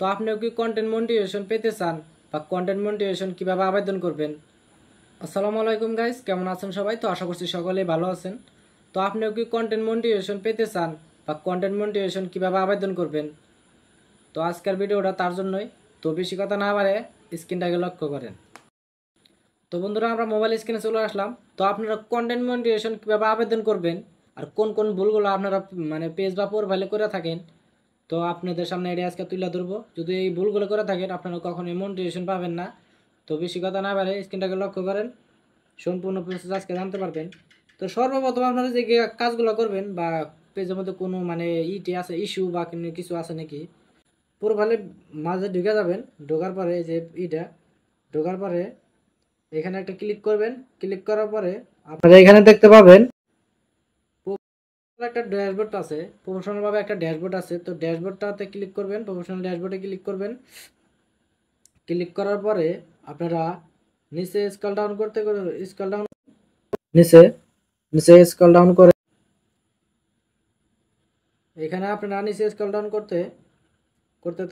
তো আপনিও কি কন্টেন্ট মনিটাইজেশন পেতে চান বা কন্টেন্ট মনিটাইজেশন কিভাবে আবেদন করবেন? আসসালামু আলাইকুম গাইস, কেমন আছেন সবাই? তো আশা করছি সকলেই ভালো আছেন। তো আপনিও কি কন্টেন্ট মনিটাইজেশন পেতে চান বা কন্টেন্ট মনিটাইজেশন কিভাবে আবেদন করবেন? তো আজকের ভিডিওটা তার জন্যই। তো বেশি কথা না বাড়ে স্ক্রিনটাকে লক্ষ্য করেন। তো বন্ধুরা, আমরা মোবাইল স্ক্রিনে চলে আসলাম। তো আপনারা কন্টেন্ট মনিটাইজেশন কিভাবে আবেদন করবেন আর কোন কোন ভুলগুলো আপনারা পেজ বা প্রোফাইলে করে থাকেন, তো আপনাদের সামনে এটা আজকে তুলে ধরবো। যদি এই ভুলগুলো করে থাকেন আপনারা কখনোই মনিটাইজেশন পাবেন না। তো বেশি কথা না বাড়ে স্ক্রিনটাকে লক্ষ্য করেন, সম্পূর্ণ প্রসেস আজকে জানতে পারবেন। তো সর্বপ্রথম আপনারা যে কাজগুলো করবেন বা পেজের মধ্যে কোনো আছে ইস্যু বা কিছু আছে নাকি, প্রোফাইলে মাঝে ঢুকে যাবেন। ঢোকার পরে যে ঢোকার পরে এখানে একটা ক্লিক করবেন। ক্লিক করার পরে আপনারা এখানে দেখতে পাবেন একটা ড্যাশবোর্ড আছে, প্রফেশনাল ভাবে একটা ড্যাশবোর্ড আছে। তো ড্যাশবোর্ডটাতে ক্লিক করবেন, প্রফেশনাল ড্যাশবোর্ডে ক্লিক করবেন। ক্লিক করার পরে আপনারা নিচে স্ক্রল ডাউন করতে স্ক্রল ডাউন নিচে নিচে স্ক্রল ডাউন করে এখানে আপনারা নিচে স্ক্রল ডাউন করতে করতে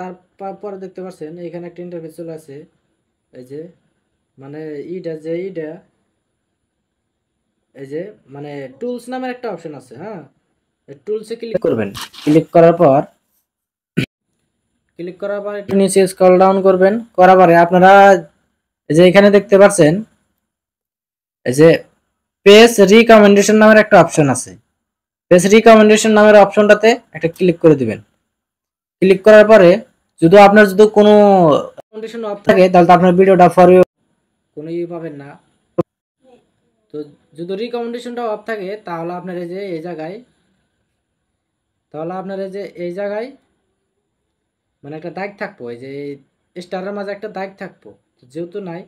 তারপরে দেখতে পাচ্ছেন এখানে একটা ইন্টারফেস চলে আসে। এই যে এই যে টুলস নামের একটা অপশন আছে। হ্যাঁ, টুলসে ক্লিক করবেন। ক্লিক করার পর একটু নিচে স্ক্রল ডাউন করবেন। করার পরে আপনারা এই যে এখানে দেখতে পাচ্ছেন এই যে পেজ রিকমেন্ডেশন নামের একটা অপশন আছে। পেজ রিকমেন্ডেশন নামের অপশনটাতে একটা ক্লিক করে দিবেন। ক্লিক করার পরে যদি আপনার কোনো রিকমেন্ডেশন অফ থাকে তাহলে আপনার ভিডিওটা ফর ইউ কোনো পাবেন না। তো যদি রিকমেন্ডেশনটা অফ থাকে তাহলে আপনার এই জায়গায় একটা দাগ থাকবো, এই যে স্টারের মাঝে একটা দাগ থাকবো। যেহেতু নাই,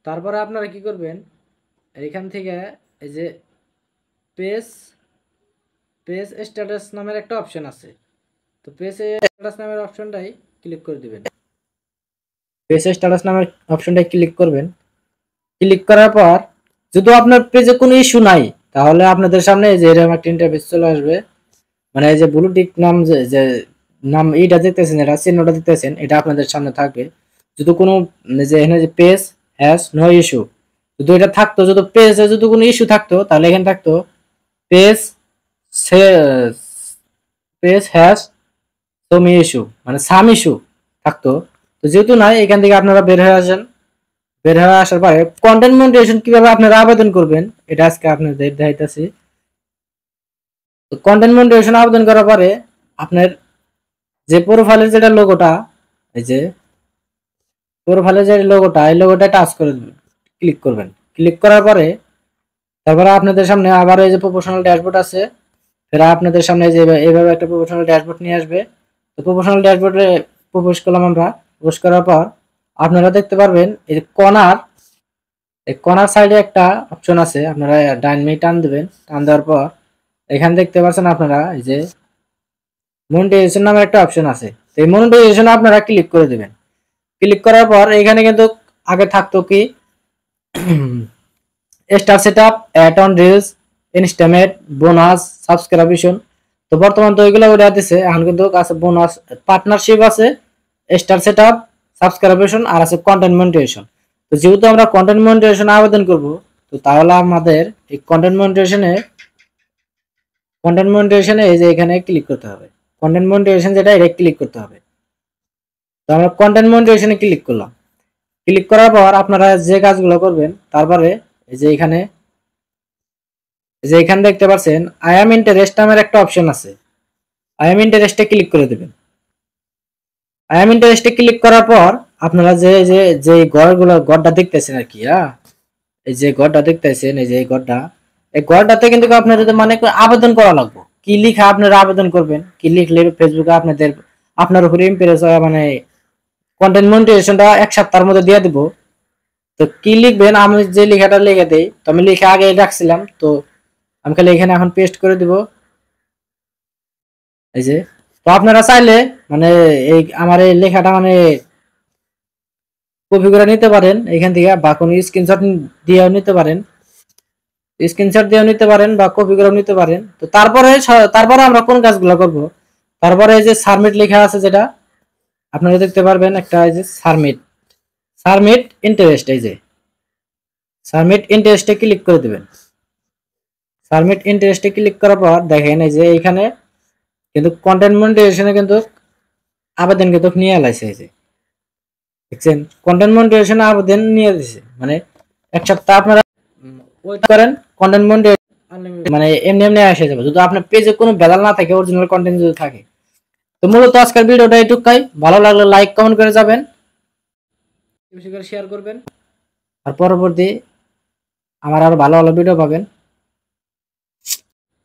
তারপরে আপনারা কি করবেন, এইখান থেকে এই যে পেজ পেজ স্ট্যাটাস নামের একটা অপশন আছে। তো পেজ স্ট্যাটাস নামের অপশনটাই ক্লিক করে দিবেন। পেজ স্ট্যাটাস নামের অপশনটাই ক্লিক করবেন। ক্লিক করার পর যদি আপনার পেজে কোনো ইস্যু নাই তাহলে আপনাদের সামনে এই যে এরকম একটা ইন্টারফেস চলে আসবে। এই যে ব্লু টিক নাম যে নাম এইটা দেখতেছেন, এটা চিহ্নটা দেখতেছেন, এটা আপনাদের সামনে থাকবে। যদি কোনো যে এখানে যে পেজ হ্যাজ নো ইস্যু, যদি এটা থাকতো, যদি পেজে যদি কোনো ইস্যু থাকতো তাহলে এখানে থাকতো page page has some issue, some issue থাকতো। তো যেহেতু নাই, এখান থেকে আপনারা বের হয়ে আসেন। বের হয়ে আসার পরে কন্টেন্ট মনিটাইজেশন কিভাবে আপনারা আবেদন করবেন এটা আজকে আপনাদের দেখাইতেছি। তো কন্টেন্ট মনিটাইজেশন আবেদন করার পরে আপনার যে প্রোফাইলের যেটা লোগোটা, এই যে প্রোফাইলের যে লোগোটা, এই লোগোটা টাচ করে দিবেন, ক্লিক করবেন। ক্লিক করার পরে তারপরে আপনাদের সামনে আবার এই যে প্রফেশনাল ড্যাশবোর্ড আছে, ফের আপনাদের সামনে যে এইভাবে একটা প্রফেশনাল ড্যাশবোর্ড নিয়ে আসবে। তো প্রফেশনাল ড্যাশবোর্ডে প্রবেশ করলাম আমরা। প্রবেশ করার পর আপনারা দেখতে পারবেন এই কর্নার সাইডে একটা অপশন আছে, আপনারা ডাইন দিকে টান দিবেন। টান দেওয়ার পর এখানে দেখতে পাচ্ছেন আপনারা এই যে মনিটাইজেশন নামে একটা অপশন আছে। এই মনিটাইজেশন আপনারা ক্লিক করে দিবেন। ক্লিক করার পর এখানে কিন্তু আগে থাকতো কি star setup, ad on reels, ইনস্টামেট, বোনাস, সাবস্ক্রিপশন। তো বর্তমান তো এগুলো উঠে দিছে। এখন কিন্তু আছে বোনাস, পার্টনারশিপ আছে, স্টার সেটআপ, সাবস্ক্রিপশন আর আছে কন্টেন্ট মনিটাইজেশন। তো যেহেতু আমরা কন্টেন্ট মনিটাইজেশন আবেদন করব, তো তাহলে আমাদের এই কন্টেন্ট মনিটাইজেশনে এই যে এখানে ক্লিক করতে হবে। কন্টেন্ট মনিটাইজেশন যেটা, এটা ক্লিক করতে হবে। তো আমরা কন্টেন্ট মনিটাইজেশনে ক্লিক করলাম। ক্লিক করার পর আপনারা যে কাজগুলো করবেন, তারপরে এই যে এখানে দেখতে পাচ্ছেন আই এম ইন্টারেস্ট নামের একটা অপশন আছে। আই এম ইন্টারেস্টে ক্লিক করে দেবেন। আই এম ইন্টারেস্টে ক্লিক করার পর আপনারা যে যে যে গড়টা দেখতেছেন আর কি, এই যে গড়টা দেখতেছেন, এই যে এই গড়টাতে কিন্তু আপনার যদি আবেদন করা লাগবে। কি লিখে আপনারা আবেদন করবেন, কি লিখলে ফেসবুকে আপনার উপরে ইমপ্রেস হয়, কন্টেন্ট মনিটাইজেশনটা 1 সপ্তাহের মধ্যে দিয়ে দিব। তো কি লিখবেন, আমি যে লেখাটা লিখে দেই, তো আমি লিখে আগে রাখছিলাম, তো আমি খালি এখানে এখন পেস্ট করে দিব। এই যে, তো আপনারা চাইলে এই আমার এই লেখাটা কপি করে নিতে পারেন এখান থেকে, বা কোনো স্ক্রিনশট দিয়েও নিতে পারেন। বা কপি করে নিতে পারেন। তো তারপরে আমরা কোন কাজগুলো করব, তারপরে এই যে সাবমিট লেখা আছে যেটা, আপনারা দেখতে পারবেন একটা এই যে সাবমিট ইন্টারেস্ট, এই যে সাবমিট ইন্টারেস্টে ক্লিক করে দিবেন। সাবমিট ইন্টারেস্টে ক্লিক করার পর দেখেন এই যে এখানে কিন্তু কন্টেন্ট মনিটাইজেশনে কিন্তু আবেদন কিন্তু নিয়ে লাইছে, এই যে দেখছেন কন্টেন্ট মনিটাইজেশন আবেদন নিয়ে দিছে, মানে এক সপ্তাহ আপনারা ওয়েট করেন, কন্টেন্ট মনিটাইজেশন মানে এমনি এমনি এসে যাবে যদি আপনার পেজে কোনো ভেজাল না থাকে, অরিজিনাল কন্টেন্ট যদি থাকে। তো মূলত আজকের ভিডিওটা এইটুকাই, ভালো লাগলে লাইক কমেন্ট করে যাবেন, বেশি করে শেয়ার করবেন, আর পরবর্তী আমার আরো ভালো ভালো ভিডিও পাবেন।